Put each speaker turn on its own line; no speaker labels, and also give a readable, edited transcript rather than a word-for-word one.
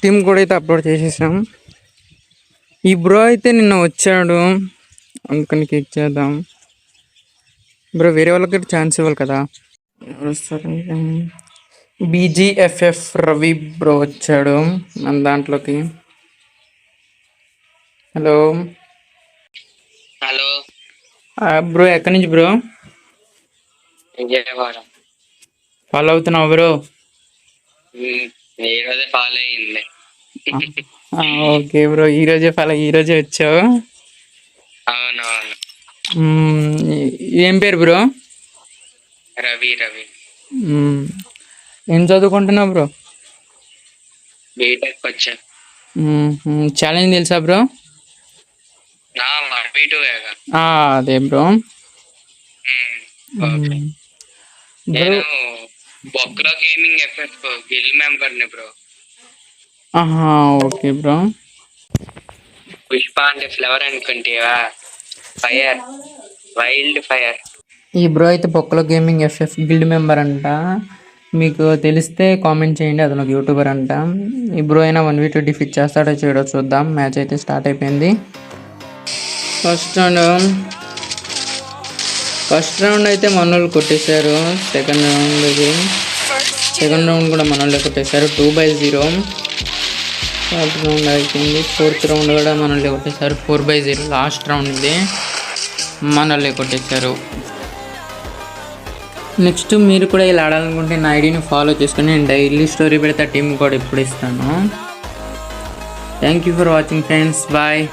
Team కూడా అయితే upload చేసేసాం. ఈ బ్రో అయితే నిన్న వచ్చాడు, అందుకని కిక్ చేద్దాం. బ్రో వేరే వాళ్ళకి ఛాన్స్ ఇవ్వాలి కదా. BGFF రవి బ్రో వచ్చాడు మన దాంట్లోకి. హలో
హలో
బ్రో, ఎక్కడి నుంచి బ్రో?
విజయవాడ.
ఫాలో అవుతున్నావు బ్రో?
ఈరోజే ఫాలో అయ్యింది.
ఓకే బ్రో, ఈరోజే వచ్చావు.
అవునవును.
ఏం పేరు బ్రో?
రవి.
ఏం చదువుకుంటున్నావు బ్రో?
బీటెక్ వచ్చా.
ఛాలెంజ్ తెలుసా బ్రో? అదే బ్రో.
నేను బొక్లో గేమింగ్ ఎఫ్ఎఫ్ గిల్ మెంబర్ని బ్రో.
Okay bro.
పుష్ప అంటే ఫ్లవర్ అనుకుంటేవా? Fire, wild fire.
ఈ బ్రో అయితే బొక్కలో గేమింగ్ ఎఫ్ఎఫ్ గిల్డ్ మెంబర్ అంట. మీకు తెలిస్తే కామెంట్ చేయండి, అతను ఒక యూట్యూబర్ అంట. ఈ బ్రో అయినా 1v2 డిఫీట్ చేస్తాడో చేయడో చూద్దాం. మ్యాచ్ అయితే స్టార్ట్ అయిపోయింది. ఫస్ట్ రౌండ్ అయితే మనోళ్ళు కొట్టేశారు. సెకండ్ రౌండ్ కూడా మనోళ్ళే కొట్టేశారు. 2-0. థర్డ్ రౌండ్ అయిపోయింది. ఫోర్త్ రౌండ్ కూడా మనోళ్ళే కొట్టేశారు. 4-0. లాస్ట్ రౌండ్ ఇది, మనోళ్ళే కొట్టేశారు. నెక్స్ట్ మీరు కూడా ఇలా ఆడాలనుకుంటే నా ఐడిని ఫాలో చేసుకుని నేను డైలీ స్టోరీ పెడతా. టీమ్ కూడా ఇప్పుడు ఇస్తాను. Thank you for watching friends. Bye.